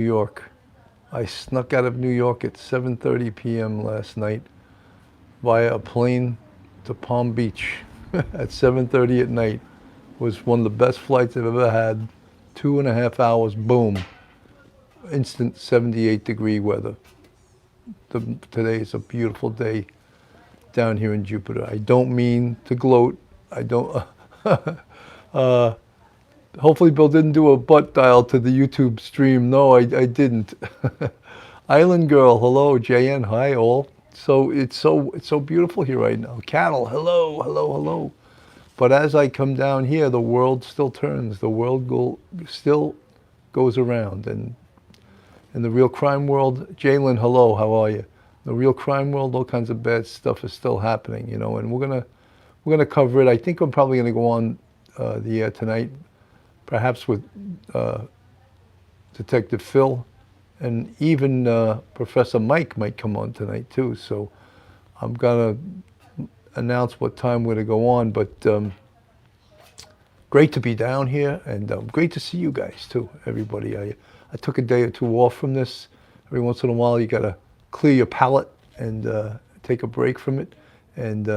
New York. I snuck out of New York at 7:30 p.m. last night via a plane to Palm Beach at 7:30 at night. Was one of the best flights I've ever had. 2.5 hours, boom, instant 78-degree weather. Today is a beautiful day down here in Jupiter. I don't mean to gloat. I don't. Hopefully Bill didn't do a butt dial to the YouTube stream. No, I didn't. Island Girl, hello. JN, hi all. So it's so beautiful here right now. Cattle, hello, hello, hello. But as I come down here, the world still turns. The world still goes around. And in the real crime world, Jalen, hello, how are you? The real crime world, all kinds of bad stuff is still happening, you know, and we're gonna cover it. I think I'm probably gonna go on the air tonight, perhaps with Detective Phil, and even Professor Mike might come on tonight too. So I'm gonna announce what time we're gonna go on. But great to be down here, and great to see you guys too, everybody. I took a day or two off from this. Every once in a while, you gotta clear your palate and take a break from it, and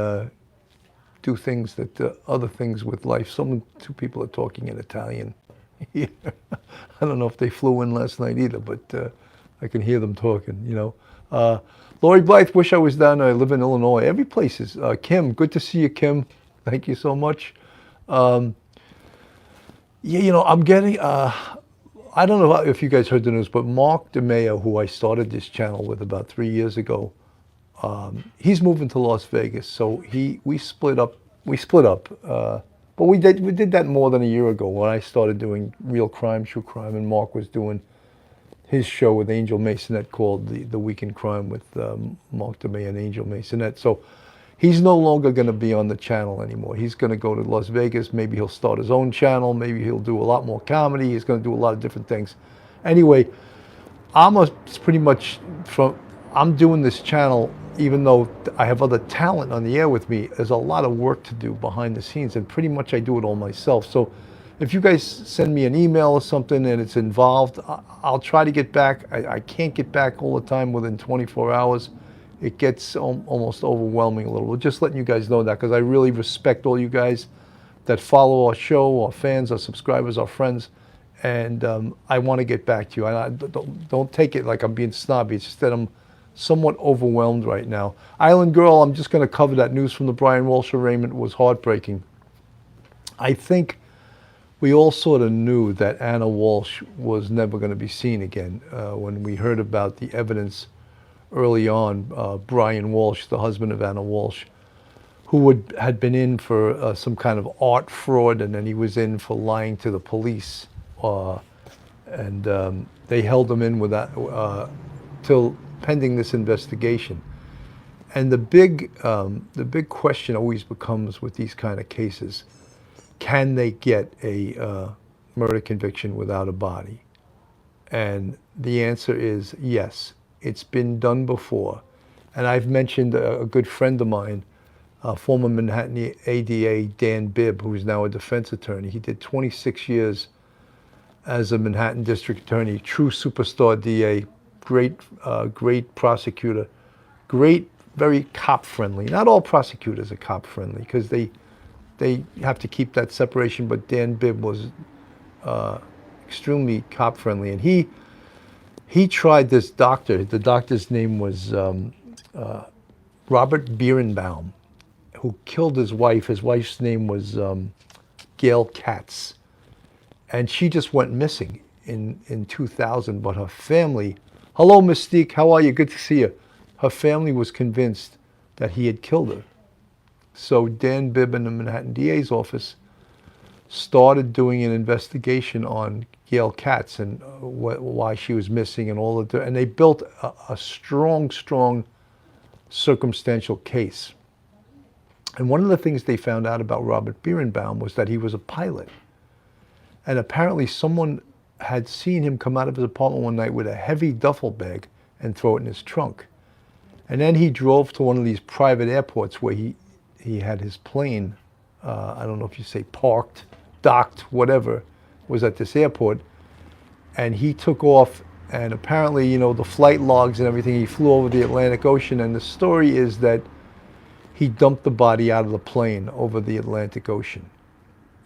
do things that other things with life. Two people are talking in Italian. I don't know if they flew in last night either, but I can hear them talking, you know. Lori Blythe, wish I was down there. I live in Illinois. Every place is. Kim, good to see you, Kim. Thank you so much. Yeah, you know, I'm getting, I don't know if you guys heard the news, but Mark DeMeo, who I started this channel with about 3 years ago, he's moving to Las Vegas. So we split up. But we did that more than a year ago when I started doing real crime, true crime, and Mark was doing his show with Angel Masonette called The Week in Crime with Mark DeMeo and Angel Masonette. So he's no longer going to be on the channel anymore. He's going to go to Las Vegas. Maybe he'll start his own channel. Maybe he'll do a lot more comedy. He's going to do a lot of different things. Anyway, I'm doing this channel, even though I have other talent on the air with me. There's a lot of work to do behind the scenes, and pretty much I do it all myself. So if you guys send me an email or something and it's involved, I'll try to get back. I can't get back all the time within 24 hours. It gets almost overwhelming a little. We're just letting you guys know that, because I really respect all you guys that follow our show, our fans, our subscribers, our friends, and I want to get back to you. Don't take it like I'm being snobby. It's just that I'm somewhat overwhelmed right now. Island Girl, I'm just going to cover that news from the Brian Walsh arraignment. It was heartbreaking. I think we all sort of knew that Anna Walsh was never going to be seen again. When we heard about the evidence early on, Bryan Walsh, the husband of Anna Walsh, who had been in for some kind of art fraud, and then he was in for lying to the police, and they held him in with that till pending this investigation. And the big question always becomes with these kind of cases: can they get a murder conviction without a body? And the answer is yes. It's been done before. And I've mentioned a good friend of mine, former Manhattan ADA Dan Bibb, who's now a defense attorney. He did 26 years as a Manhattan district attorney, true superstar DA, great prosecutor, great, very cop friendly. Not all prosecutors are cop friendly, because they have to keep that separation, but Dan Bibb was extremely cop friendly. And he tried this doctor. The doctor's name was Robert Birnbaum, who killed his wife. His wife's name was Gail Katz. And she just went missing in 2000. But her family, hello Mystique, how are you? Good to see you. Her family was convinced that he had killed her. So Dan Bibb in the Manhattan DA's office started doing an investigation on Gail Katz and why she was missing and all of that. And they built a strong circumstantial case. And one of the things they found out about Robert Birnbaum was that he was a pilot. And apparently someone had seen him come out of his apartment one night with a heavy duffel bag and throw it in his trunk. And then he drove to one of these private airports where he had his plane, I don't know if you say parked, docked, whatever, was at this airport. And he took off And apparently, you know, the flight logs and everything, he flew over the Atlantic Ocean, and the story is that he dumped the body out of the plane over the Atlantic Ocean,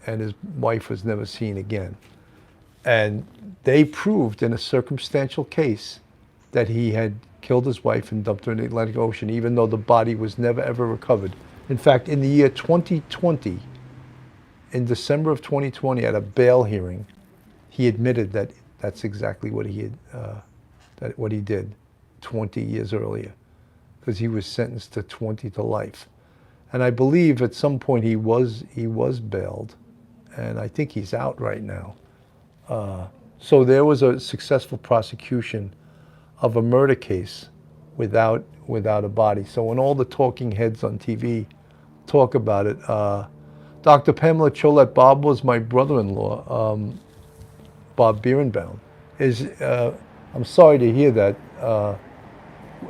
and his wife was never seen again. And they proved in a circumstantial case that he had killed his wife and dumped her in the Atlantic Ocean, even though the body was never ever recovered. In fact, in the year 2020, in December of 2020, at a bail hearing, he admitted that that's exactly what he had, what he did 20 years earlier, because he was sentenced to 20 to life. And I believe at some point he was bailed, and I think he's out right now. So there was a successful prosecution of a murder case without a body. So when all the talking heads on TV talk about it, Dr. Pamela Cholette, Bob was my brother-in-law, Bob Birnbaum. I'm sorry to hear that.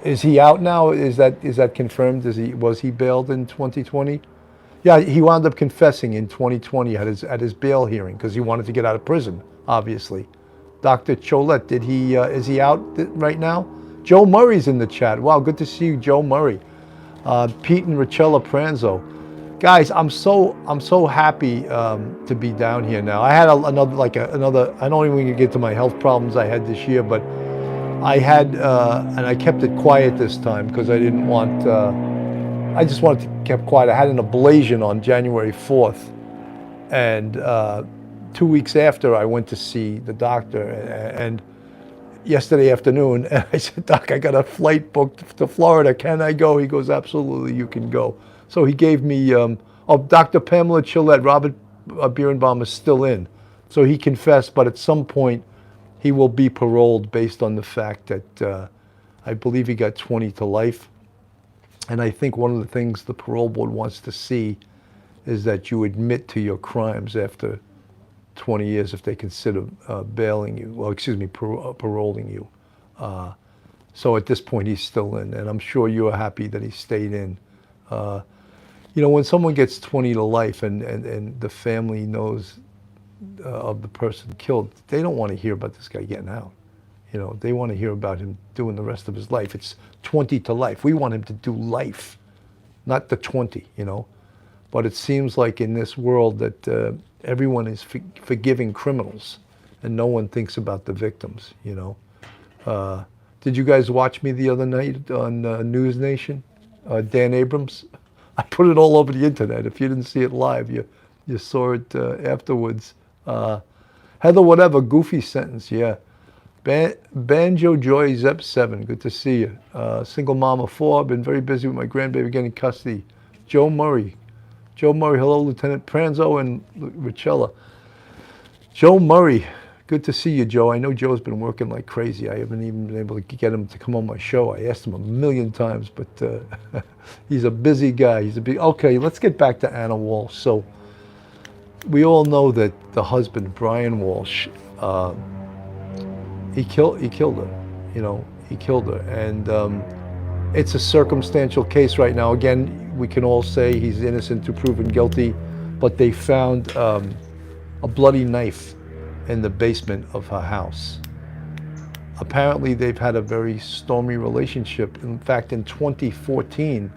Is he out now? Is that confirmed? Was he bailed in 2020? Yeah, he wound up confessing in 2020 at his bail hearing because he wanted to get out of prison, obviously. Dr. Cholette, is he out right now? Joe Murray's in the chat. Wow, good to see you, Joe Murray. Pete and Richella Pranzo. Guys, I'm so happy to be down here now. I had another. I don't even get to my health problems I had this year, but I had, and I kept it quiet this time because I didn't want. I just wanted to keep quiet. I had an ablation on January 4th, and 2 weeks after I went to see the doctor, and yesterday afternoon, and I said, Doc, I got a flight booked to Florida. Can I go? He goes, absolutely, you can go. So he gave me, Dr. Pamela Cholette, Robert Birnbaum is still in. So he confessed, but at some point he will be paroled based on the fact that I believe he got 20 to life. And I think one of the things the parole board wants to see is that you admit to your crimes after 20 years if they consider bailing you, well, excuse me, paroling you. So at this point he's still in, and I'm sure you're happy that he stayed in. You know, when someone gets 20 to life and the family knows of the person killed, they don't want to hear about this guy getting out. You know, they want to hear about him doing the rest of his life. It's 20 to life. We want him to do life, not the 20, you know. But it seems like in this world that everyone is forgiving criminals and no one thinks about the victims, you know. Did you guys watch me the other night on News Nation? Dan Abrams? I put it all over the internet. If you didn't see it live, you saw it afterwards. Heather whatever, goofy sentence, yeah. Banjo Joy Zep 7, good to see you. Single mom of 4, been very busy with my grandbaby getting custody. Joe Murray, hello, Lieutenant Pranzo and Richella. Joe Murray, good to see you, Joe. I know Joe's been working like crazy. I haven't even been able to get him to come on my show. I asked him a million times, but he's a busy guy. Okay, let's get back to Anna Walsh. So we all know that the husband, Bryan Walsh, he killed her. You know, he killed her, and it's a circumstantial case right now. Again, we can all say he's innocent to proven guilty, but they found a bloody knife in the basement of her house. Apparently, they've had a very stormy relationship. In fact, in 2014,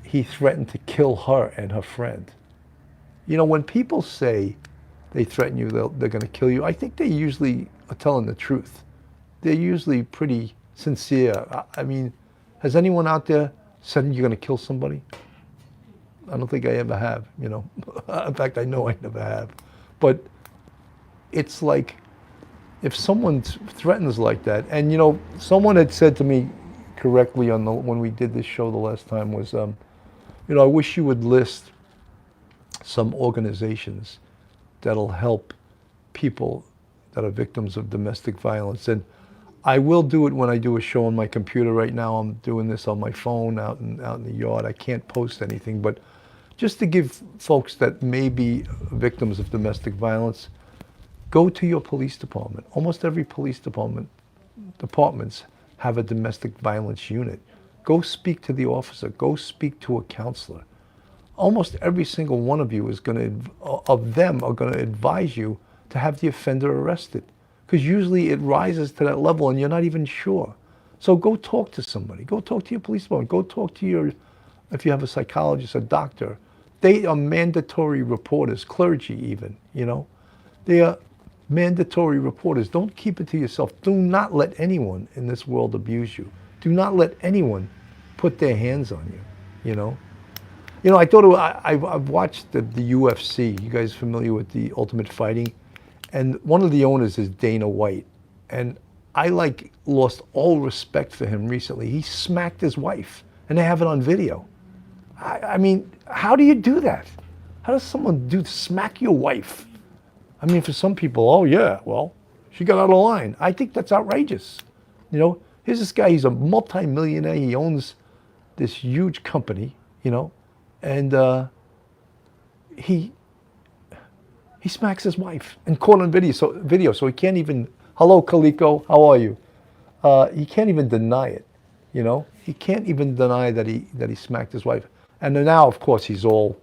he threatened to kill her and her friend. You know, when people say they threaten you, they're going to kill you, I think they usually are telling the truth. They're usually pretty sincere. I mean, has anyone out there said you're going to kill somebody? I don't think I ever have, you know. In fact, I know I never have. But it's like, if someone threatens like that, and you know, someone had said to me correctly when we did this show the last time was, you know, I wish you would list some organizations that'll help people that are victims of domestic violence. And I will do it when I do a show on my computer. Right now I'm doing this on my phone out in the yard. I can't post anything, but just to give folks that may be victims of domestic violence, go to your police department. Almost every police departments have a domestic violence unit. Go speak to the officer. Go speak to a counselor. Almost every single one of you are going to advise you to have the offender arrested. because usually it rises to that level and you're not even sure. So go talk to somebody. Go talk to your police department. Go talk to your, if you have a psychologist, a doctor. They are mandatory reporters, clergy even, you know. They are mandatory reporters. Don't keep it to yourself. Do not let anyone in this world abuse you. Do not let anyone put their hands on you, you know. You know, I thought I've watched the UFC. You guys familiar with the Ultimate Fighting? And one of the owners is Dana White. And I lost all respect for him recently. He smacked his wife, and they have it on video. I mean, how do you do that? How does someone smack your wife? I mean, for some people, oh yeah, well, she got out of line. I think that's outrageous. You know, here's this guy, he's a multi-millionaire. He owns this huge company, you know, and he smacks his wife and caught on video, so he can't even, hello, Kaliko, how are you? He can't even deny it, you know? He can't even deny that he smacked his wife. And then now, of course, he's all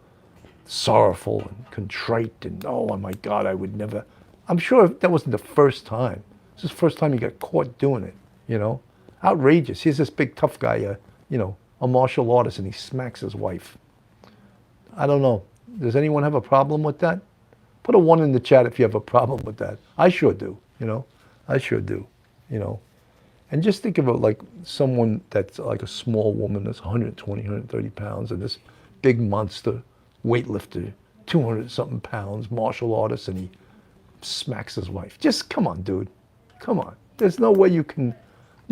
sorrowful and contrite and, oh my God, I would never. I'm sure that wasn't the first time. This is the first time he got caught doing it, you know? Outrageous. Here's this big tough guy, you know, a martial artist, and he smacks his wife. I don't know. Does anyone have a problem with that? Put a 1 in the chat if you have a problem with that. I sure do, you know? I sure do, you know? And just think of it like someone that's like a small woman that's 120, 130 pounds, and this big monster weightlifter, 200-something pounds, martial artist, and he smacks his wife. Just come on, dude. Come on. There's no way you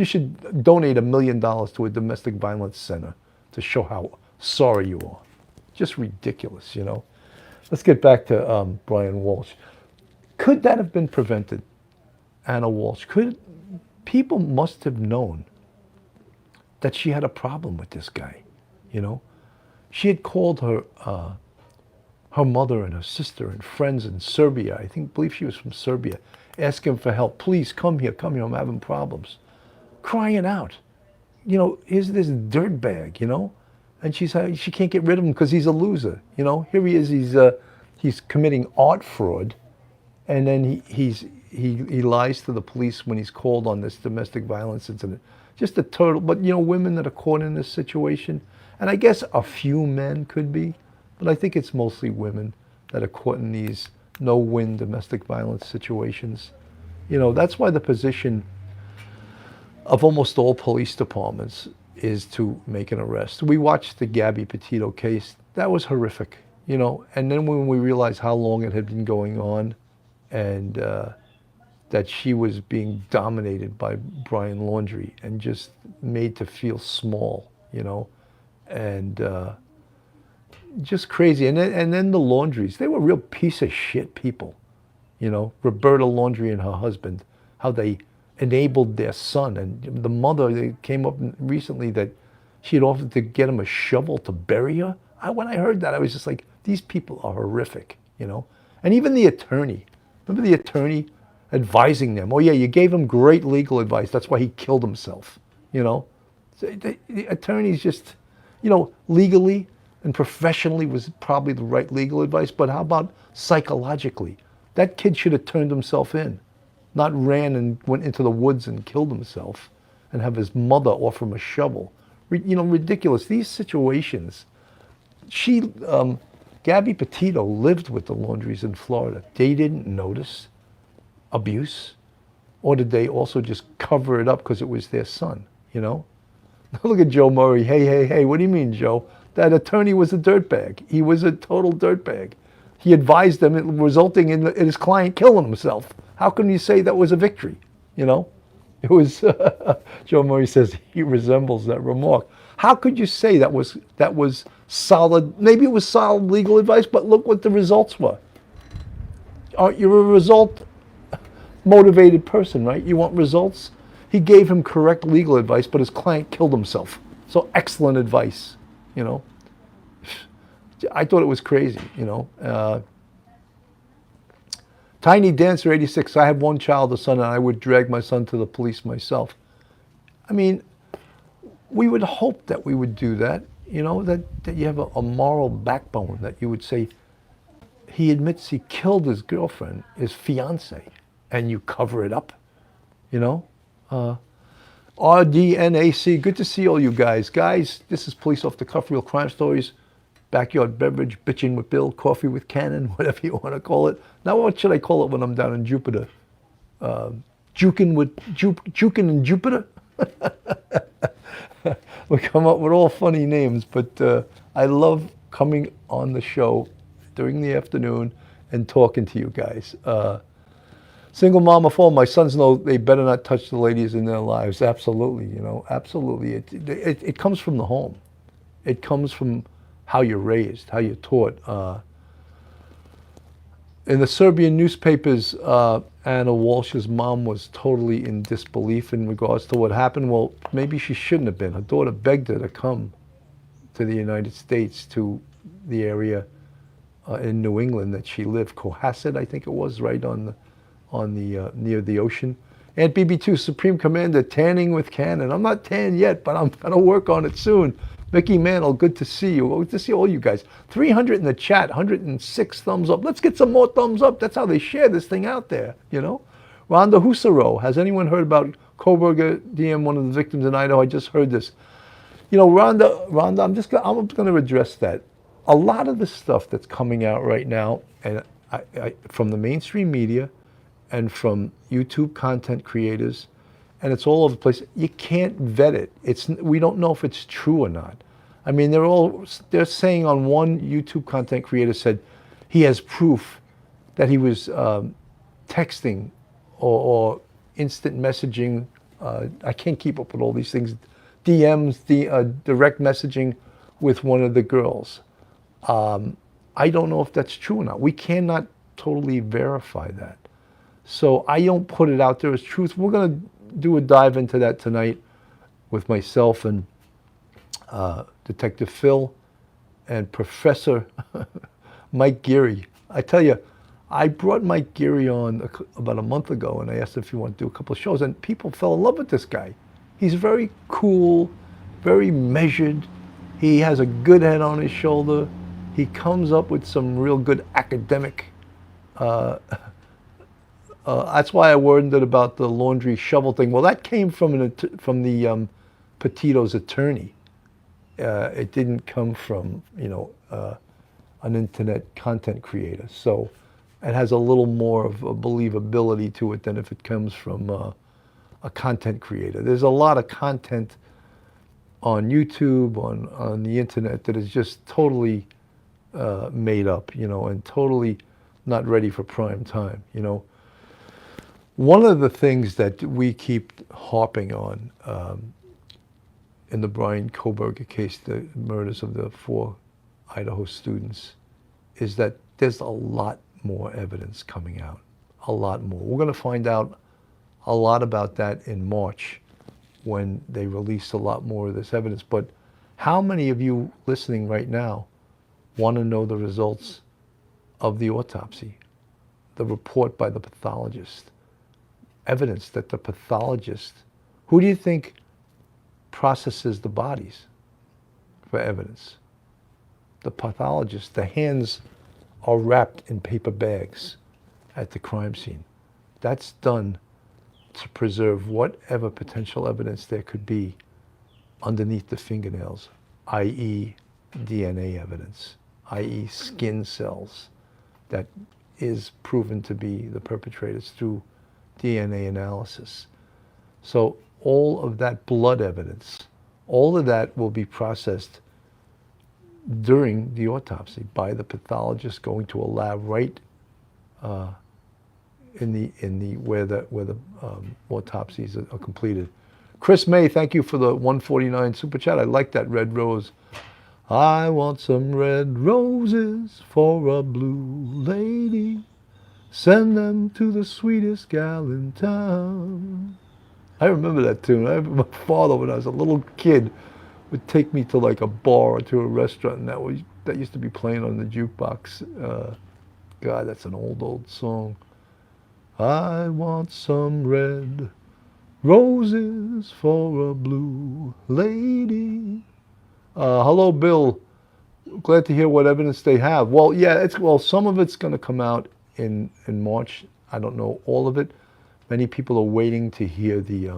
should donate $1 million to a domestic violence center to show how sorry you are. Just ridiculous, you know? Let's get back to Bryan Walsh. Could that have been prevented, Anna Walsh? People must have known that she had a problem with this guy, you know? She had called her mother and her sister and friends in Serbia. I believe she was from Serbia, asking for help. Please come here, I'm having problems. Crying out. You know, here's this dirtbag, you know? And she can't get rid of him because he's a loser, you know? Here he is, he's committing art fraud, and then he lies to the police when he's called on this domestic violence incident. Just a total, but you know, women that are caught in this situation, and I guess a few men could be, but I think it's mostly women that are caught in these no-win domestic violence situations. You know, that's why the position of almost all police departments is to make an arrest. We watched the Gabby Petito case. That was horrific, you know, and then when we realized how long it had been going on, and that she was being dominated by Brian Laundrie and just made to feel small, you know, and just crazy. And then the Laundries, they were real piece of shit people, you know. Roberta Laundrie and her husband, how they enabled their son. And the mother, they came up recently that she had offered to get him a shovel to bury her. When I heard that, I was just like, these people are horrific, you know. And even the attorney, remember the attorney advising them, oh yeah, you gave him great legal advice, that's why he killed himself, you know. So the attorneys just, you know, legally and professionally was probably the right legal advice, but how about psychologically? That kid should have turned himself in, not ran and went into the woods and killed himself and have his mother offer him a shovel. You know, ridiculous. These situations, Gabby Petito lived with the Laundries in Florida. They didn't notice abuse, or did they also just cover it up because it was their son, you know? Look at Joe Murray. Hey, what do you mean, Joe? That attorney was a dirtbag. He was a total dirtbag. He advised them, resulting in his client killing himself. How can you say that was a victory, you know? It was, Joe Murray says he resembles that remark. How could you say that was solid? Maybe it was solid legal advice, but look what the results were. You're a result-motivated person, right? You want results? He gave him correct legal advice, but his client killed himself. So excellent advice, you know. I thought it was crazy, you know. Tiny Dancer 86, I have one child, a son, and I would drag my son to the police myself. I mean, we would hope that we would do that, you know, that you have a moral backbone, that you would say, he admits he killed his girlfriend, his fiance, and you cover it up, you know. RDNAC, good to see all you guys. Guys, this is Police Off the Cuff, Real Crime Stories. Backyard beverage, bitching with Bill, coffee with Cannon, whatever you want to call it. Now what should I call it when I'm down in Jupiter? Jukin in Jupiter? We come up with all funny names, but I love coming on the show during the afternoon and talking to you guys. Single mom of four, my sons know they better not touch the ladies in their lives. Absolutely, you know, absolutely. It comes from the home. It comes from how you're raised, how you're taught. In the Serbian newspapers, Anna Walsh's mom was totally in disbelief in regards to what happened. Well, maybe she shouldn't have been. Her daughter begged her to come to the United States, to the area in New England that she lived, Cohasset, I think it was, right on the near the ocean. Aunt BB2, Supreme Commander, tanning with Cannon. I'm not tan yet, but I'm gonna work on it soon. Mickey Mantle, good to see you. Good to see all you guys. 300 in the chat, 106 thumbs up. Let's get some more thumbs up. That's how they share this thing out there, you know. Rhonda Husaro, has anyone heard about Kohberger DM, one of the victims in Idaho? I just heard this. You know, Rhonda, I'm gonna address that. A lot of the stuff that's coming out right now, and from the mainstream media, and from YouTube content creators, and it's all over the place. You can't vet it. We don't know if it's true or not. I mean, they're saying on one YouTube content creator said he has proof that he was texting or instant messaging. I can't keep up with all these things. DMs, direct messaging with one of the girls. I don't know if that's true or not. We cannot totally verify that. So I don't put it out there as truth. We're going to do a dive into that tonight with myself and Detective Phil and Professor Mike Geary. I tell you, I brought Mike Geary on about a month ago, and I asked if he wanted to do a couple of shows, and people fell in love with this guy. He's very cool, very measured. He has a good head on his shoulder. He comes up with some real good academic that's why I wondered about the laundry shovel thing. Well, that came from the Petito's attorney. It didn't come from, you know, an internet content creator. So it has a little more of a believability to it than if it comes from a content creator. There's a lot of content on YouTube, on the internet, that is just totally made up, you know, and totally not ready for prime time, you know. One of the things that we keep harping on in the Bryan Kohberger case, the murders of the 4 Idaho students, is that there's a lot more evidence coming out, a lot more. We're going to find out a lot about that in March when they release a lot more of this evidence. But how many of you listening right now want to know the results of the autopsy, the report by the pathologist? Evidence that the pathologist, who do you think processes the bodies for evidence? The pathologist. The hands are wrapped in paper bags at the crime scene. That's done to preserve whatever potential evidence there could be underneath the fingernails, i.e. DNA evidence, i.e. skin cells that is proven to be the perpetrators through DNA analysis. So all of that blood evidence, all of that will be processed during the autopsy by the pathologist going to a lab right where the autopsies are completed. Chris May, thank you for the 149 super chat. I like that red rose. I want some red roses for a blue lady. Send them to the sweetest gal in town. I remember that tune. My father, when I was a little kid, would take me to like a bar or to a restaurant, and that used to be playing on the jukebox. God, that's an old song. I want some red roses for a blue lady. Hello, Bill. Glad to hear what evidence they have. Well, yeah, some of it's going to come out in March. I don't know all of it. Many people are waiting to hear the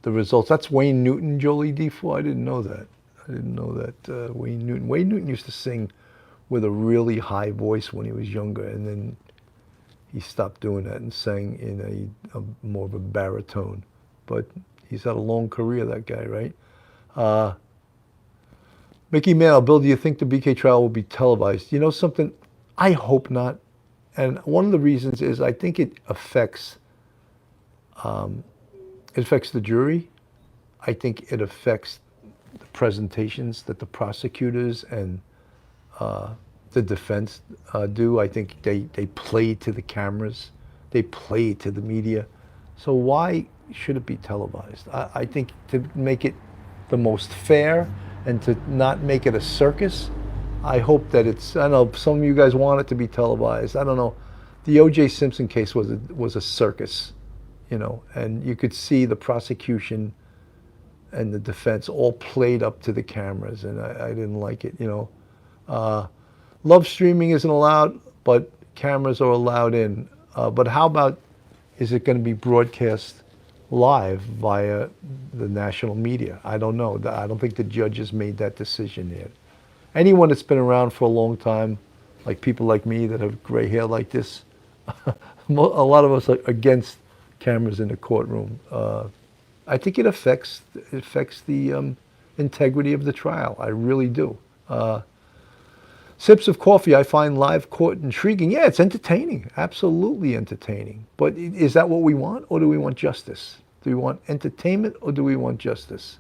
results. That's Wayne Newton, Jolie D4. I didn't know that. I didn't know that Wayne Newton. Wayne Newton used to sing with a really high voice when he was younger, and then he stopped doing that and sang in a more of a baritone. But he's had a long career, that guy, right? Mickey Mail, Bill, do you think the BK trial will be televised? You know something? I hope not. And one of the reasons is I think it affects the jury. I think it affects the presentations that the prosecutors and the defense do. I think they play to the cameras. They play to the media. So why should it be televised? I think to make it the most fair and to not make it a circus, I hope that it's, I know some of you guys want it to be televised. I don't know. The O.J. Simpson case was a circus, you know, and you could see the prosecution and the defense all played up to the cameras, and I didn't like it, you know. Love streaming isn't allowed, but cameras are allowed in. But how about, is it going to be broadcast live via the national media? I don't know. I don't think the judges made that decision yet. Anyone that's been around for a long time, like people like me that have gray hair like this, a lot of us are against cameras in the courtroom. I think it affects the integrity of the trial. I really do. Sips of coffee, I find live court intriguing. Yeah, it's entertaining, absolutely entertaining. But is that what we want, or do we want justice? Do we want entertainment, or do we want justice?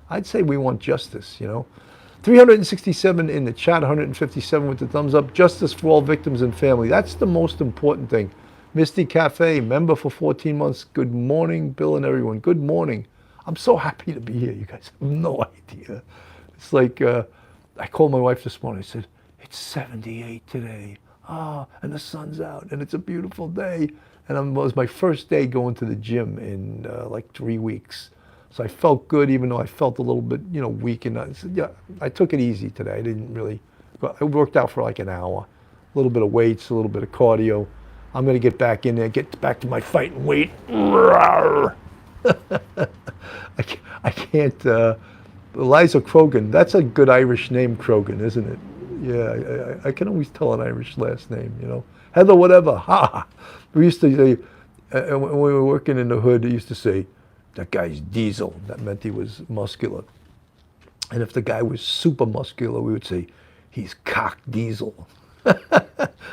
I'd say we want justice, you know. 367 in the chat, 157 with the thumbs up. Justice for all victims and family. That's the most important thing. Misty Cafe, member for 14 months. Good morning, Bill and everyone. Good morning. I'm so happy to be here. You guys have no idea. It's like, I called my wife this morning. I said, it's 78 today. And the sun's out, and it's a beautiful day. And it was my first day going to the gym in like 3 weeks. So I felt good, even though I felt a little bit, you know, weak. And I said, yeah, I took it easy today. I didn't really, I worked out for like an hour. A little bit of weights, a little bit of cardio. I'm going to get back in there, get back to my fighting weight. I can't, Eliza Krogan, that's a good Irish name, Krogan, isn't it? Yeah, I can always tell an Irish last name, you know. Heather whatever, ha! We used to say, when we were working in the hood, they used to say, that guy's diesel. That meant he was muscular. And if the guy was super muscular, we would say, he's cock diesel.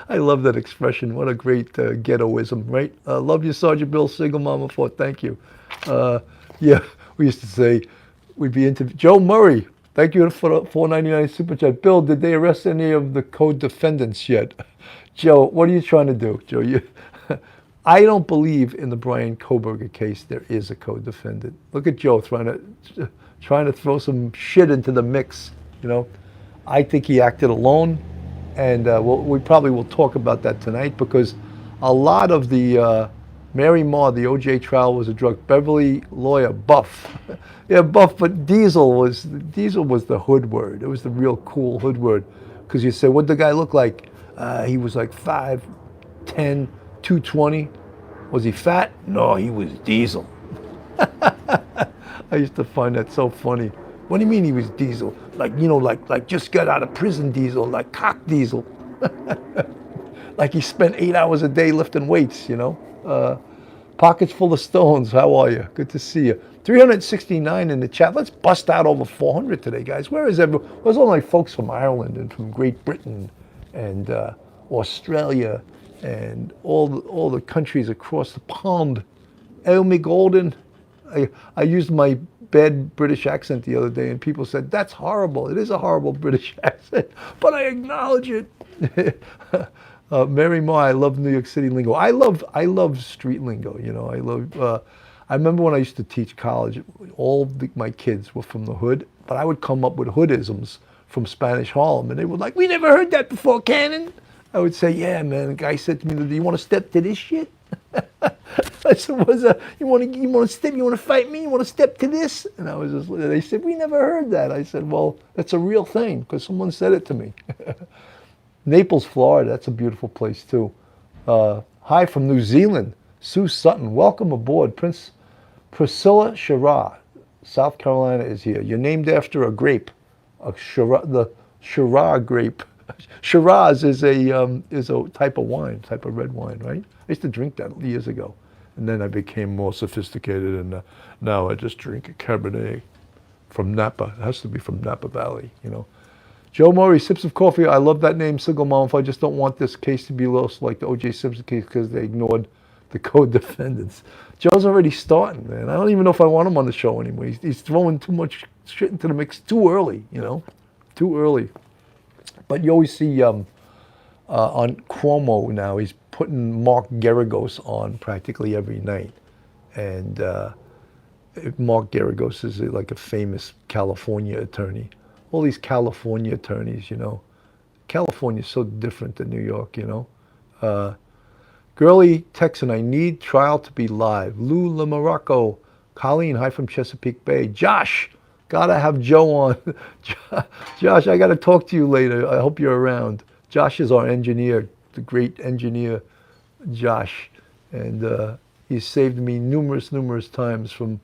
I love that expression. What a great ghettoism, right? Love you, Sergeant Bill, single mama for thank you. Yeah, we used to say, we'd be into Joe Murray. Thank you for the $4.99 super chat. Bill, did they arrest any of the co-defendants yet? Joe, what are you trying to do, Joe? I don't believe in the Bryan Kohberger case there is a co-defendant. Look at Joe trying to throw some shit into the mix. You know, I think he acted alone, and we probably will talk about that tonight, because a lot of the Mary Marr, the O.J. trial, was a drug. Beverly lawyer, Buff. Yeah, Buff, but Diesel was the hood word. It was the real cool hood word, because you say, what'd the guy look like? He was like 5'10", 220. Was he fat? No, he was Diesel. I used to find that so funny. What do you mean he was Diesel? Like, you know, like just got out of prison Diesel, like cock Diesel. Like he spent 8 hours a day lifting weights, you know. Pockets full of stones. How are you? Good to see you. 369 in the chat. Let's bust out over 400 today, guys. Where is everyone? Where's all my folks from Ireland and from Great Britain and Australia and all the countries across the pond? Elmy Golden. I used my bad British accent the other day, and people said, that's horrible. It is a horrible British accent, but I acknowledge it. Mary Marr, I love New York City lingo. I love street lingo, you know. I remember when I used to teach college, my kids were from the hood, but I would come up with hoodisms from Spanish Harlem, and they were like, we never heard that before, Cannon. I would say, yeah, man. The guy said to me, do you want to step to this shit? I said, you want to fight me? You want to step to this? And I was just, they said, we never heard that. I said, well, that's a real thing, because someone said it to me. Naples, Florida, that's a beautiful place too. Hi from New Zealand, Sue Sutton. Welcome aboard. Priscilla Shira, South Carolina is here. You're named after a grape, the Shiraz grape. Shiraz is a type of wine, type of red wine, right? I used to drink that years ago, and then I became more sophisticated, and now I just drink a Cabernet from Napa. It has to be from Napa Valley, you know. Joe Murray, sips of coffee. I love that name, single mom. I just don't want this case to be lost like the O.J. Simpson case because they ignored the co-defendants. Joe's already starting, man. I don't even know if I want him on the show anymore. He's throwing too much shit into the mix too early, you know, too early. But you always see on Cuomo now, he's putting Mark Geragos on practically every night. And Mark Geragos is like a famous California attorney. All these California attorneys, you know. California's so different than New York, you know. Girly Texan, I need trial to be live. Lou LaMorocco. Colleen, hi from Chesapeake Bay. Josh, gotta have Joe on. Josh, I gotta talk to you later. I hope you're around. Josh is our engineer, the great engineer, Josh. And he's saved me numerous times from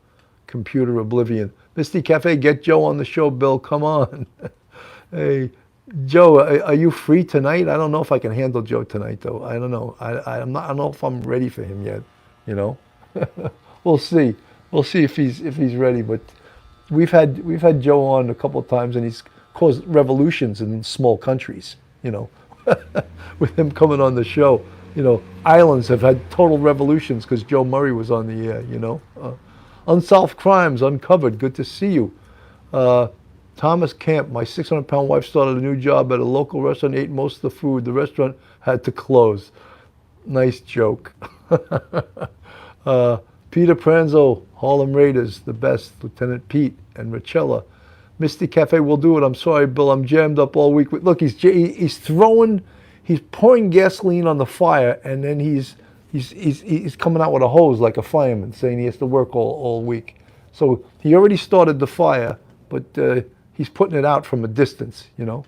computer oblivion. Misty Cafe, get Joe on the show, Bill. Come on. Hey, Joe, are you free tonight? I don't know if I can handle Joe tonight, though. I don't know. I don't know if I'm ready for him yet. You know, we'll see. We'll see if he's ready. But we've had Joe on a couple of times, and he's caused revolutions in small countries. You know, with him coming on the show. You know, islands have had total revolutions because Joe Murray was on the air. You know. Unsolved Crimes Uncovered. Good to see you. Thomas Camp, my 600-pound wife started a new job at a local restaurant, ate most of the food. The restaurant had to close. Nice joke. Peter Pranzo, Harlem Raiders, the best. Lieutenant Pete and Richella. Misty Cafe will do it. I'm sorry, Bill. I'm jammed up all week. Look, he's pouring gasoline on the fire, and then he's coming out with a hose like a fireman, saying he has to work all week. So he already started the fire, but he's putting it out from a distance, you know.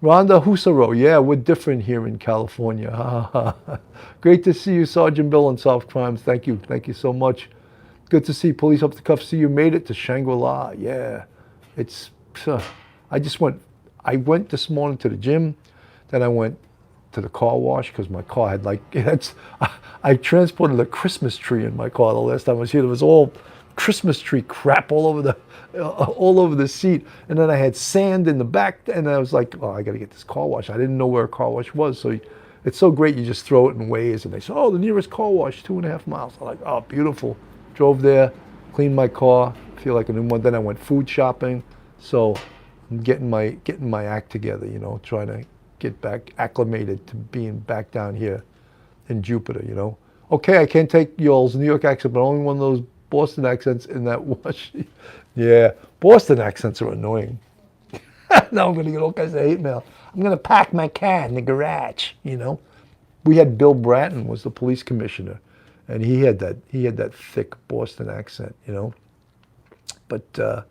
Rhonda Husaro, yeah, we're different here in California. Great to see you, Sergeant Bill, on Solved Crimes. Thank you so much. Good to see Police Up the Cuff. See you made it to Shangri-La. Yeah, it's. I went this morning to the gym, then I went to the car wash because my car had I transported a Christmas tree in my car the last time I was here. There was all Christmas tree crap all over the seat, and then I had sand in the back, and I was like, oh, I got to get this car wash. I didn't know where a car wash was, so it's so great. You just throw it in Waze, and they say, oh, the nearest car wash, 2.5 miles. I'm like, oh, beautiful. Drove there, cleaned my car, feel like a new one. Then I went food shopping, so I'm getting my act together, you know, trying to get back acclimated to being back down here in Jupiter, you know. Okay, I can't take y'all's New York accent, but only one of those Boston accents in that wash. Yeah, Boston accents are annoying. Now I'm going to get all kinds of hate mail. I'm going to park my car in the garage, you know. We had Bill Bratton was the police commissioner, and he had that thick Boston accent, you know. But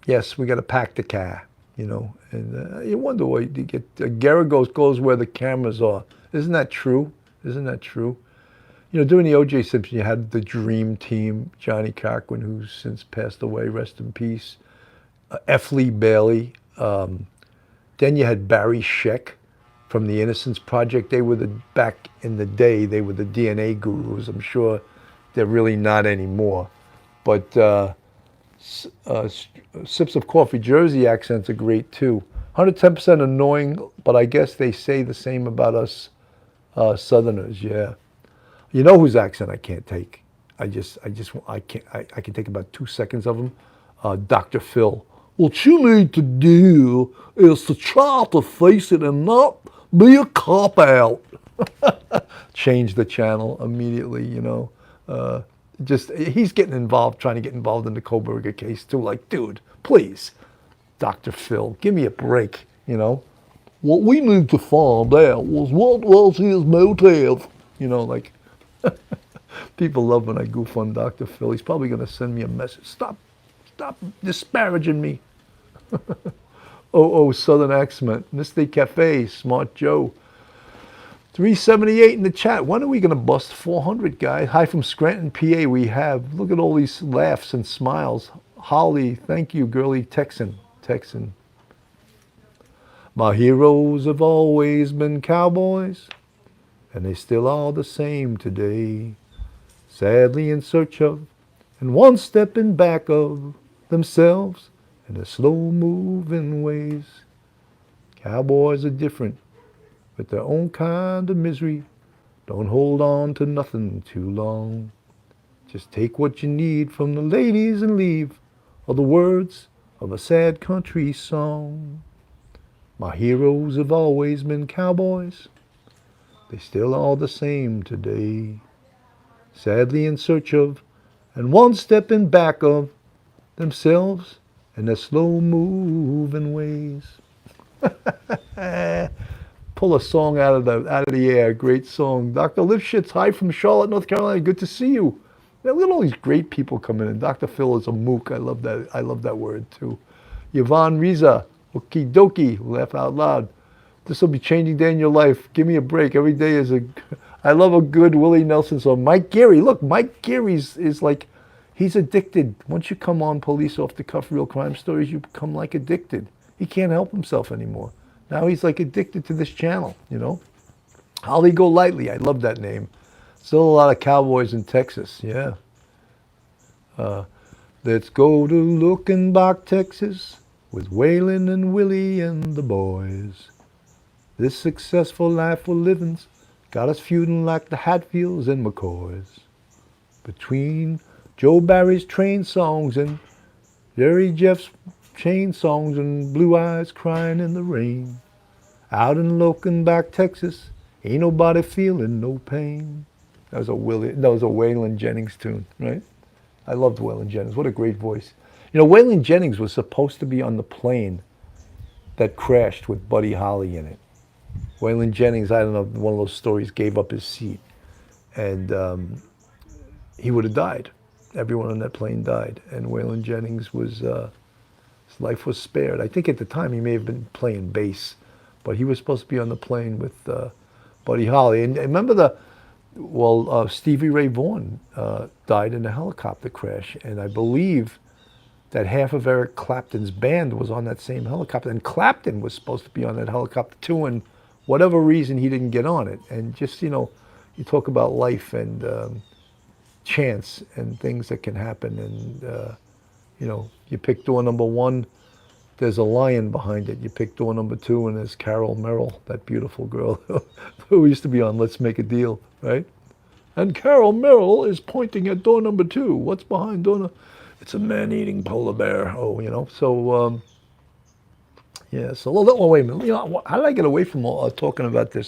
yes, we got to pack the car, you know. And you wonder why you get Geragos goes where the cameras are. Isn't that true? Isn't that true? You know, during the O.J. Simpson, you had the Dream Team, Johnny Cochran, who's since passed away, rest in peace. F. Lee Bailey. Then you had Barry Scheck from the Innocence Project. They were back in the day, they were the DNA gurus. I'm sure they're really not anymore. But Sips of Coffee, Jersey accents are great too. 110% annoying, but I guess they say the same about us Southerners, yeah. You know whose accent I can't take? I can take about 2 seconds of him. Dr. Phil. What you need to do is to try to face it and not be a cop-out. Change the channel immediately, you know. He's getting involved, trying to get involved in the Kohberger case too. Like, dude, please, Dr. Phil, give me a break, you know. What we need to find out was what was his motive, you know, like. People love when I goof on Dr. Phil. He's probably going to send me a message. Stop disparaging me. Oh, Southern accent. Misty Cafe, Smart Joe. 378 in the chat. When are we going to bust 400, guys? Hi from Scranton, PA. We have. Look at all these laughs and smiles. Holly, thank you, girly Texan. My heroes have always been cowboys, and they still are the same today. Sadly in search of, and one step in back of themselves in their slow-moving ways. Cowboys are different with their own kind of misery. Don't hold on to nothing too long. Just take what you need from the ladies and leave all the words of a sad country song. My heroes have always been cowboys. They still are the same today. Sadly in search of, and one step in back of themselves in their slow-moving ways. Pull a song out of the air. Great song. Dr. Lipschitz, hi from Charlotte, North Carolina. Good to see you. Now, look at all these great people coming in. Dr. Phil is a mook. I love that word too. Yvonne Riza, okie dokie, laugh out loud. This will be changing day in your life. Give me a break. Every day is I love a good Willie Nelson song. Mike Geary, look, Mike Geary is like, he's addicted. Once you come on Police Off the Cuff Real Crime Stories, you become like addicted. He can't help himself anymore. Now he's like addicted to this channel, you know. Holly Golightly, I love that name. Still a lot of cowboys in Texas, yeah. Let's go to Lookenbach, Texas, with Waylon and Willie and the boys. This successful life we're living's got us feuding like the Hatfields and McCoys. Between Joe Barry's train songs and Jerry Jeff's chain songs and Blue Eyes crying in the rain. Out in Lookenbach, Texas, ain't nobody feeling no pain. That was a Waylon Jennings tune, right? I loved Waylon Jennings. What a great voice. You know, Waylon Jennings was supposed to be on the plane that crashed with Buddy Holly in it. Waylon Jennings, I don't know, one of those stories, gave up his seat. And he would have died. Everyone on that plane died. And Waylon Jennings was, his life was spared. I think at the time he may have been playing bass, but he was supposed to be on the plane with Buddy Holly. And remember Stevie Ray Vaughan died in a helicopter crash. And I believe that half of Eric Clapton's band was on that same helicopter. And Clapton was supposed to be on that helicopter too. And whatever reason, he didn't get on it. And just, you know, you talk about life and chance and things that can happen. And, you know, you pick door number 1, there's a lion behind it. You pick door number 2, and there's Carol Merrill, that beautiful girl who used to be on Let's Make a Deal, right? And Carol Merrill is pointing at door number 2. What's behind door number? It's a man-eating polar bear. Oh, you know, so, yeah, so, wait a minute. You know, how did I get away from talking about the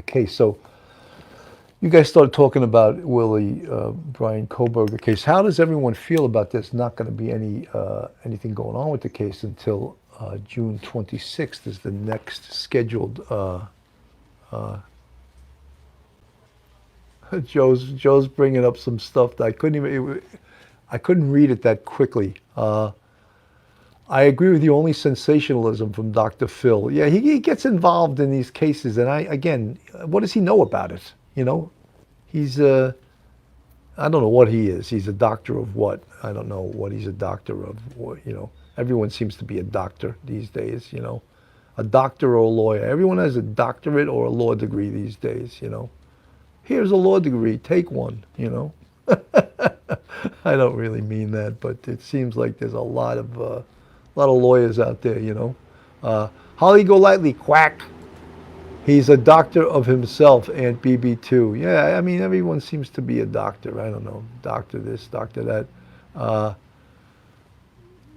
case? So, you guys started talking about Bryan Kohberger case. How does everyone feel about this? Not going to be anything going on with the case until June 26th is the next scheduled. Joe's bringing up some stuff that I couldn't read it that quickly. I agree with you. Only sensationalism from Dr. Phil. Yeah, he gets involved in these cases, and what does he know about it? You know, he's I don't know what he is. He's a doctor of what? I don't know what he's a doctor of. You know, everyone seems to be a doctor these days, you know. A doctor or a lawyer. Everyone has a doctorate or a law degree these days, you know. Here's a law degree, take one, you know. I don't really mean that, but it seems like there's a lot of lawyers out there, you know. Holly Golightly, quack. He's a doctor of himself, Aunt BB2. Yeah, I mean, everyone seems to be a doctor. I don't know, doctor this, doctor that.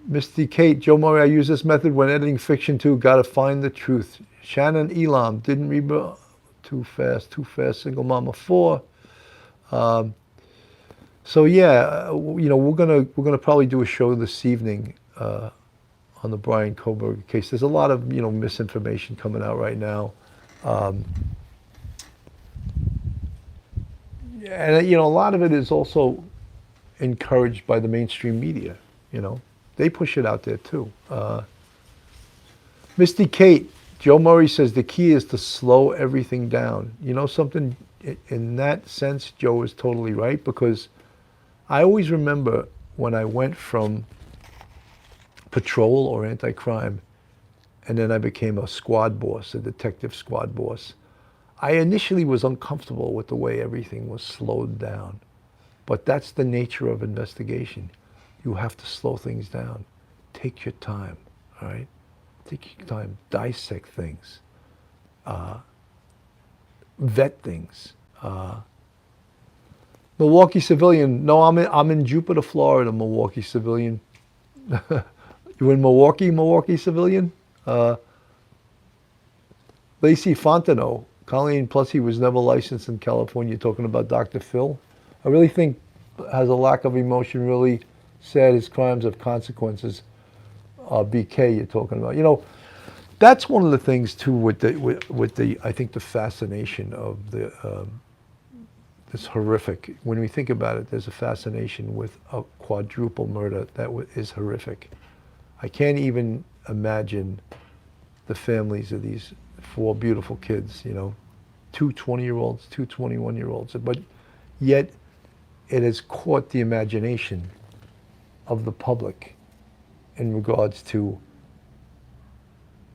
Misty Kate, Joe Murray, I use this method when editing fiction too. Gotta find the truth. Shannon Elam, didn't read too fast, single mama 4. So yeah, you know, we're gonna probably do a show this evening on the Bryan Kohberger case. There's a lot of, you know, misinformation coming out right now. And, you know, a lot of it is also encouraged by the mainstream media, you know. They push it out there too. Misty Kate, Joe Murray says the key is to slow everything down. You know something? In that sense, Joe is totally right, because I always remember when I went from patrol or anti-crime, and then I became a squad boss, a detective squad boss. I initially was uncomfortable with the way everything was slowed down. But that's the nature of investigation. You have to slow things down. Take your time, all right? Take your time, dissect things, vet things. Milwaukee civilian, no, I'm in Jupiter, Florida, Milwaukee civilian. You in Milwaukee civilian? Lacey Fontenot, Colleen, plus he was never licensed in California, talking about Dr. Phil. I really think has a lack of emotion, really sad. His crimes have consequences. BK you're talking about. You know, that's one of the things too with the I think the fascination of the this horrific. When we think about it, there's a fascination with a quadruple murder that is horrific. I can't even imagine the families of these 4 beautiful kids, you know, 2 20-year-olds, 2 21-year-olds, but yet it has caught the imagination of the public in regards to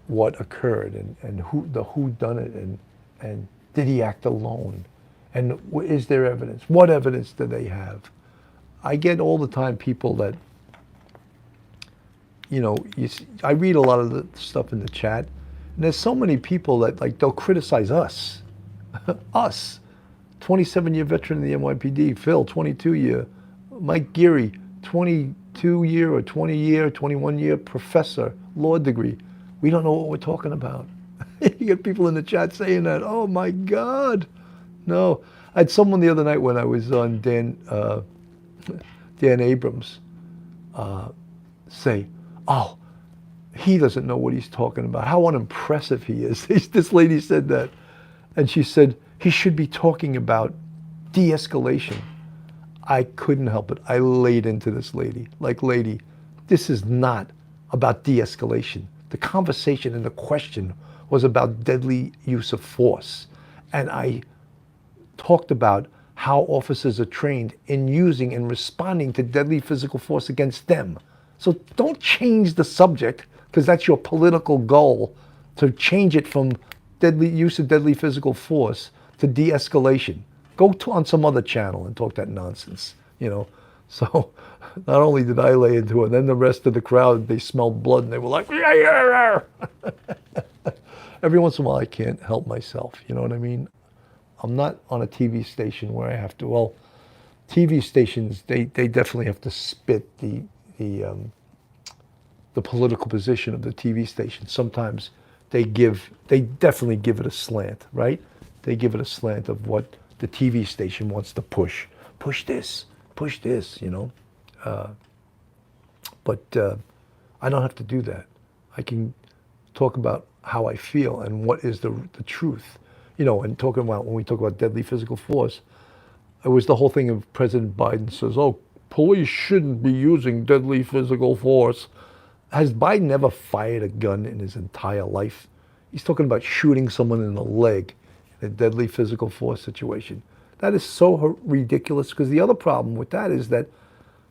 what occurred and who done it, and did he act alone, and is there evidence? What evidence do they have? I get all the time people that, you know, I read a lot of the stuff in the chat, and there's so many people that, like, they'll criticize us, us, 27-year veteran of the NYPD, Phil, 22-year, Mike Geary, 22-year or 20-year, 21-year professor, law degree. We don't know what we're talking about. You get people in the chat saying that. Oh my God. No. I had someone the other night when I was on Dan Abrams say, oh, he doesn't know what he's talking about. How unimpressive he is. This lady said that. And she said, he should be talking about de-escalation. I couldn't help it. I laid into this lady. Like, lady, this is not about de-escalation. The conversation and the question was about deadly use of force. And I talked about how officers are trained in using and responding to deadly physical force against them. So don't change the subject, because that's your political goal, to change it from use of deadly physical force to de-escalation. Go on some other channel and talk that nonsense, you know. So not only did I lay into it, then the rest of the crowd, they smelled blood and they were like, yeah, yeah, yeah. Every once in a while I can't help myself, you know what I mean? I'm not on a TV station where I have to, well, TV stations, they definitely have to spit the political position of the TV station. Sometimes they definitely give it a slant, right? They give it a slant of what the TV station wants to push. Push this, you know? But I don't have to do that. I can talk about how I feel and what is the truth. You know, and talking about, when we talk about deadly physical force, it was the whole thing of President Biden says, oh, police shouldn't be using deadly physical force. Has Biden ever fired a gun in his entire life? He's talking about shooting someone in the leg in a deadly physical force situation. That is so ridiculous, because the other problem with that is that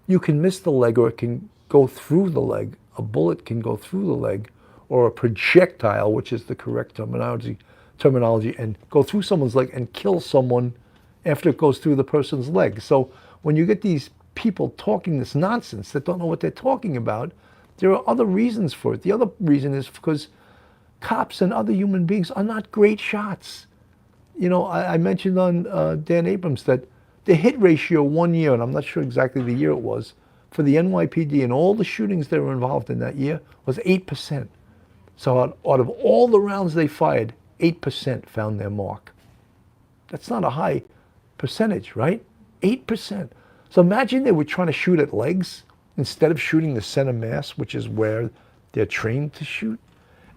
you can miss the leg, or it can go through the leg. A bullet can go through the leg, or a projectile, which is the correct terminology, and go through someone's leg and kill someone after it goes through the person's leg. So when you get these people talking this nonsense that don't know what they're talking about, there are other reasons for it. The other reason is because cops and other human beings are not great shots. You know, I mentioned on Dan Abrams that the hit ratio one year, and I'm not sure exactly the year it was, for the NYPD and all the shootings that were involved in that year was 8%. So out of all the rounds they fired, 8% found their mark. That's not a high percentage, right? 8%. So imagine they were trying to shoot at legs instead of shooting the center mass, which is where they're trained to shoot.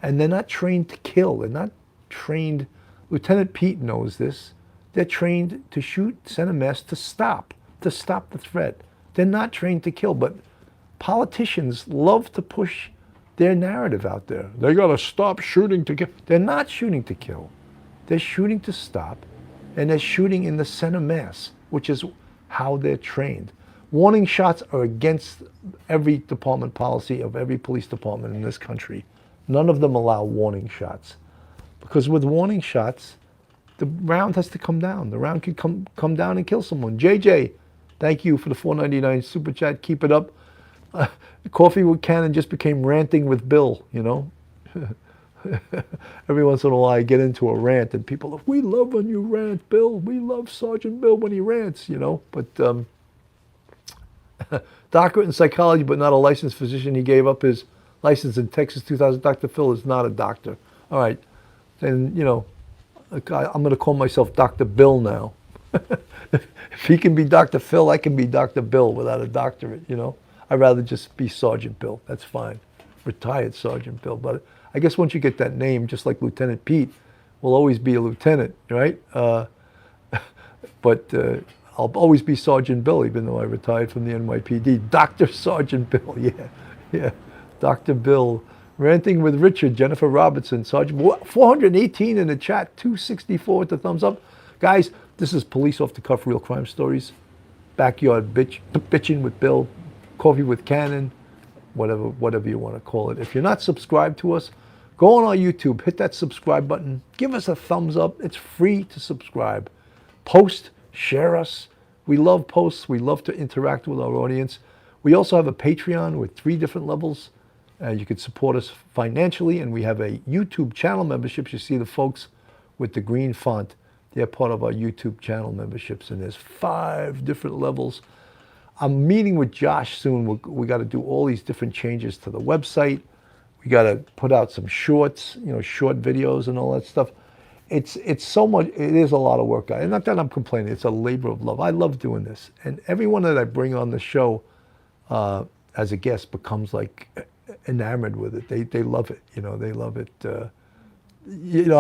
And they're not trained to kill. They're not trained, Lieutenant Pete knows this, they're trained to shoot center mass to stop the threat. They're not trained to kill, but politicians love to push their narrative out there. They got to stop shooting to kill. They're not shooting to kill. They're shooting to stop, and they're shooting in the center mass, which is how they're trained. Warning shots are against every department policy of every police department in this country. None of them allow warning shots. Because with warning shots, the round has to come down. The round could come down and kill someone. JJ, thank you for the $4.99 super chat. Keep it up. Coffee with Cannon just became ranting with Bill, you know. Every once in a while I get into a rant and people are, we love when you rant, Bill. We love Sergeant Bill when he rants, you know. But doctorate in psychology but not a licensed physician. He gave up his license in Texas 2000. Dr. Phil is not a doctor. All right. Then, you know, I'm going to call myself Dr. Bill now. If he can be Dr. Phil, I can be Dr. Bill without a doctorate, you know. I'd rather just be Sergeant Bill. That's fine. Retired Sergeant Bill. But I guess once you get that name, just like Lieutenant Pete, will always be a lieutenant, right? But I'll always be Sergeant Bill, even though I retired from the NYPD. Dr. Sergeant Bill, yeah. Dr. Bill. Ranting with Richard, Jennifer Robertson, Sergeant. 418 in the chat, 264 with the thumbs up. Guys, this is Police Off the Cuff Real Crime Stories. Backyard bitching with Bill. Coffee with Cannon. Whatever you want to call it. If you're not subscribed to us, go on our YouTube, hit that subscribe button, give us a thumbs up. It's free to subscribe. Post, share us. We love posts. We love to interact with our audience. We also have a Patreon with 3 different levels. You can support us financially, and we have a YouTube channel membership. You see the folks with the green font. They're part of our YouTube channel memberships, and there's 5 different levels. I'm meeting with Josh soon. We got to do all these different changes to the website. We got to put out some shorts, you know, short videos and all that stuff. It's so much. It is a lot of work, guys. And not that I'm complaining. It's a labor of love. I love doing this, and everyone that I bring on the show as a guest becomes like enamored with it. They love it. You know, they love it. You know,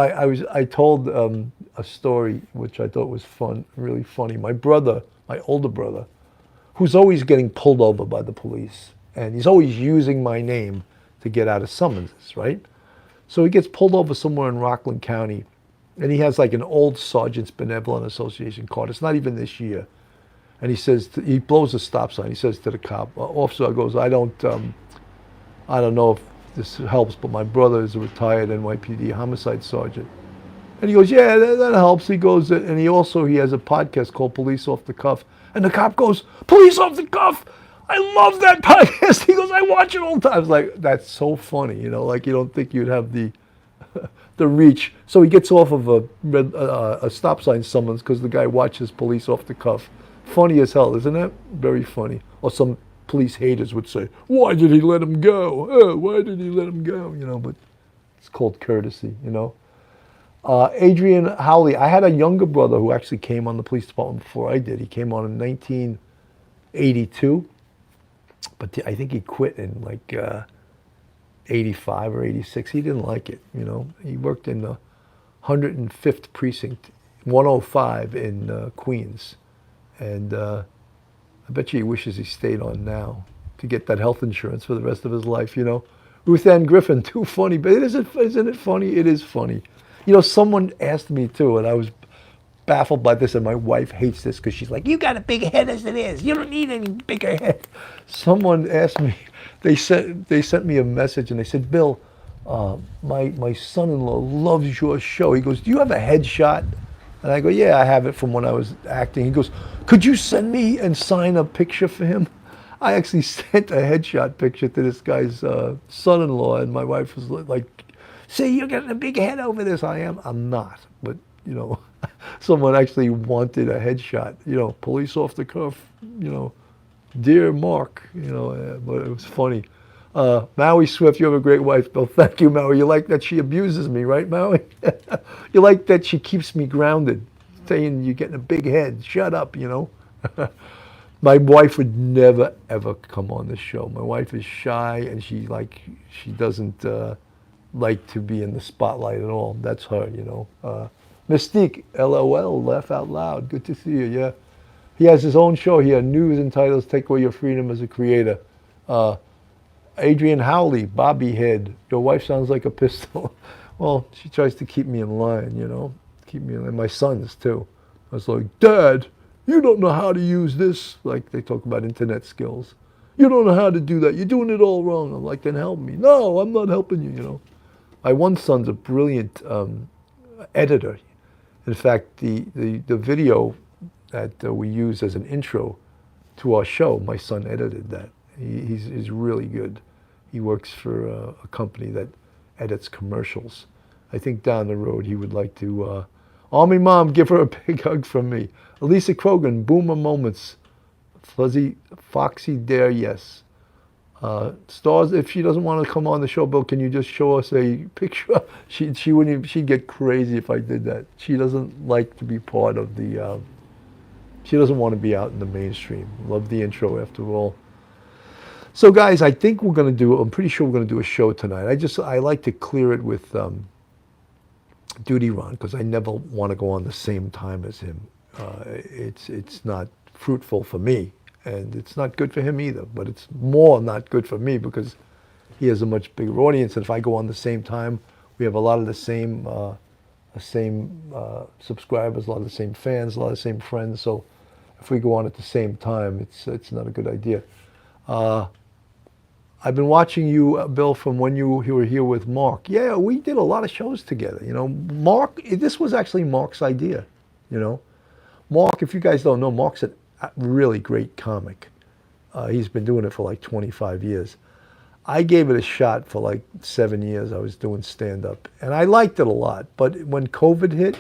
I told a story which I thought was fun, really funny. My brother, my older brother, who's always getting pulled over by the police, and he's always using my name to get out of summonses, right? So he gets pulled over somewhere in Rockland County, and he has like an old Sergeant's Benevolent Association card. It's not even this year. And he says, he blows a stop sign. He says to the cop, officer goes, I don't know if this helps, but my brother is a retired NYPD homicide sergeant. And he goes, yeah, that helps. He goes, and he has a podcast called Police Off the Cuff. And the cop goes, Police Off the Cuff! I love that podcast. He goes, I watch it all the time. I was like, that's so funny, you know, like you don't think you'd have the reach. So he gets off of a stop sign summons because the guy watches Police Off the Cuff. Funny as hell, isn't it? Very funny. Or some police haters would say, why did he let him go? Oh, why did he let him go? You know, but it's called courtesy, you know. Adrian Howley, I had a younger brother who actually came on the police department before I did. He came on in 1982, but I think he quit in like 85 or 86. He didn't like it, you know. He worked in the 105th precinct, 105 in Queens. And I bet you he wishes he stayed on now to get that health insurance for the rest of his life, you know. Ruth Ann Griffin, too funny, but isn't it funny? It is funny. You know, someone asked me too, and I was baffled by this, and my wife hates this because she's like, you got a big head as it is. You don't need any bigger head. Someone asked me, they sent me a message, and they said, Bill, my son-in-law loves your show. He goes, do you have a headshot? And I go, yeah, I have it from when I was acting. He goes, could you send me and sign a picture for him? I actually sent a headshot picture to this guy's son-in-law, and my wife was like, see, you're getting a big head over this. I am. I'm not. But, you know, someone actually wanted a headshot, you know, Police Off the Cuff, you know, dear Mark, you know, but it was funny. Maui Swift, you have a great wife, Bill. Thank you, Maui. You like that she abuses me, right, Maui? You like that she keeps me grounded, saying you're getting a big head. Shut up, you know. My wife would never, ever come on this show. My wife is shy, and she doesn't like to be in the spotlight at all. That's her, you know. Mystique, LOL, laugh out loud. Good to see you, yeah. He has his own show here, News and Titles Take Away Your Freedom as a Creator. Adrian Howley, Bobby Head. Your wife sounds like a pistol. Well, she tries to keep me in line, you know, keep me in line. My sons too. I was like, Dad, you don't know how to use this. Like they talk about internet skills. You don't know how to do that. You're doing it all wrong. I'm like, then help me. No, I'm not helping you, you know. My one son's a brilliant editor. In fact, the video that we use as an intro to our show, my son edited that. He's really good. He works for a company that edits commercials. I think down the road he would like to, Army Mom, give her a big hug from me. Elisa Krogan, Boomer Moments. Fuzzy, Foxy Dare, yes. Stars, if she doesn't want to come on the show, Bill, can you just show us a picture? She wouldn't even, she'd get crazy if I did that. She doesn't like to be part of the, she doesn't want to be out in the mainstream. Love the intro after all. So guys, I think we're going to do, I'm pretty sure we're going to do a show tonight. I like to clear it with Duty Ron because I never want to go on the same time as him. It's not fruitful for me, and it's not good for him either, but it's more not good for me because he has a much bigger audience, and if I go on the same time, we have a lot of the same subscribers, a lot of the same fans, a lot of the same friends, so if we go on at the same time, it's not a good idea. I've been watching you, Bill, from when you were here with Mark. Yeah, we did a lot of shows together, you know. Mark, this was actually Mark's idea, you know. Mark, if you guys don't know, Mark's a really great comic. He's been doing it for like 25 years. I gave it a shot for like 7 years. I was doing stand-up, and I liked it a lot. But when COVID hit,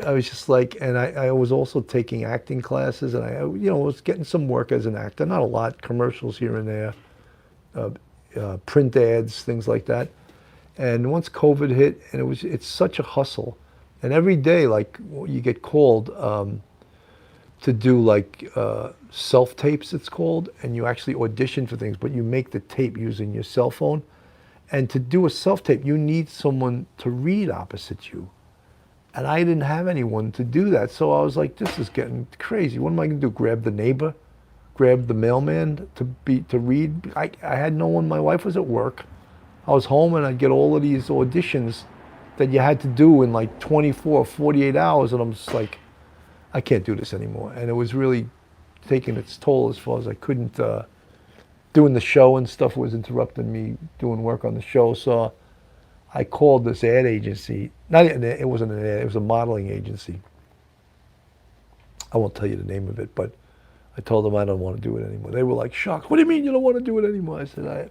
I was just like, and I was also taking acting classes, and I was getting some work as an actor. Not a lot, commercials here and there, print ads, things like that. And once COVID hit, and it's such a hustle. And every day, like, you get called to do like self-tapes, it's called, and you actually audition for things, but you make the tape using your cell phone. And to do a self-tape, you need someone to read opposite you. And I didn't have anyone to do that. So I was like, this is getting crazy. What am I going to do? Grab the neighbor? Grab the mailman to read? I had no one. My wife was at work. I was home, and I'd get all of these auditions that you had to do in like 24, 48 hours. And I'm just like, I can't do this anymore. And it was really taking its toll as far as I couldn't, doing the show and stuff was interrupting me doing work on the show. So I called this ad agency. It wasn't an ad, it was a modeling agency. I won't tell you the name of it, but I told them I don't want to do it anymore. They were like shocked. What do you mean you don't want to do it anymore? I said,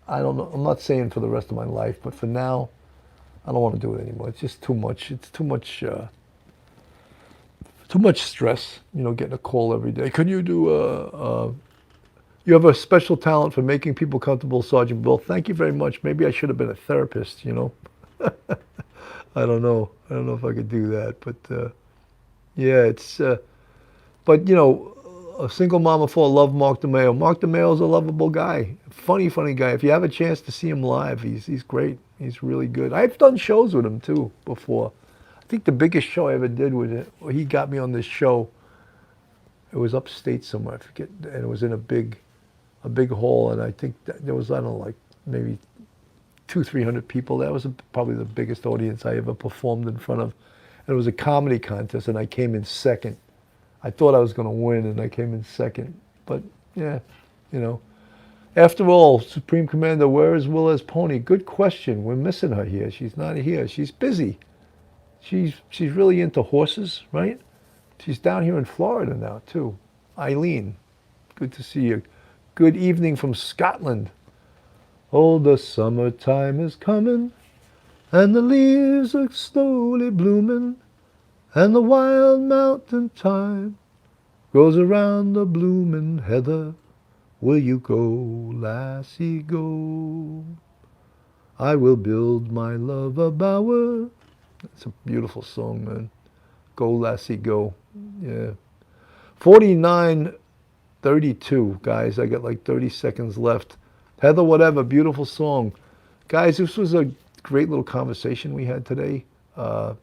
I don't know. I'm not saying for the rest of my life, but for now, I don't want to do it anymore. It's just too much. It's too much stress, you know, getting a call every day. Can you do you have a special talent for making people comfortable, Sergeant Bill. Thank you very much. Maybe I should have been a therapist, you know. I don't know. I don't know if I could do that, but yeah, it's. But you know, a single mom of four, love Mark DeMeo. Mark DeMeo's a lovable guy, funny guy. If you have a chance to see him live, he's great. He's really good. I've done shows with him too before. I think the biggest show I ever did with it, he got me on this show. It was upstate somewhere, I forget, and it was in a big hall, and I think there was, I don't know, like maybe 200-300 people. That was probably the biggest audience I ever performed in front of. And it was a comedy contest, and I came in second. I thought I was going to win, and I came in second. But yeah, you know. After all, Supreme Commander, where is Will's pony? Good question. We're missing her here. She's not here. She's busy. She's really into horses, right? She's down here in Florida now, too. Eileen, good to see you. Good evening from Scotland. Oh, the summertime is coming, and the leaves are slowly blooming, and the wild mountain thyme grows around the bloomin' heather. Will you go, lassie, go? I will build my love a bower. That's a beautiful song, man. Go, lassie, go. Yeah. 49:32, guys. I got like 30 seconds left. Heather, whatever, beautiful song. Guys, this was a great little conversation we had today. But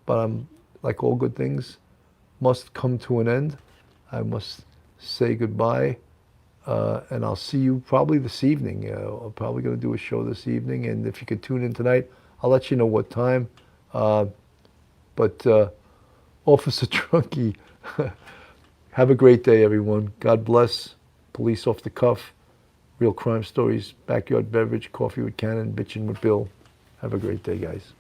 I'm, like all good things, must come to an end. I must say goodbye. and I'll see you probably this evening. I'm probably going to do a show this evening, and if you could tune in tonight, I'll let you know what time. But Officer Trunky, have a great day, everyone. God bless. Police Off the Cuff, Real Crime Stories, Backyard Beverage, Coffee with Cannon, Bitchin' with Bill. Have a great day, guys.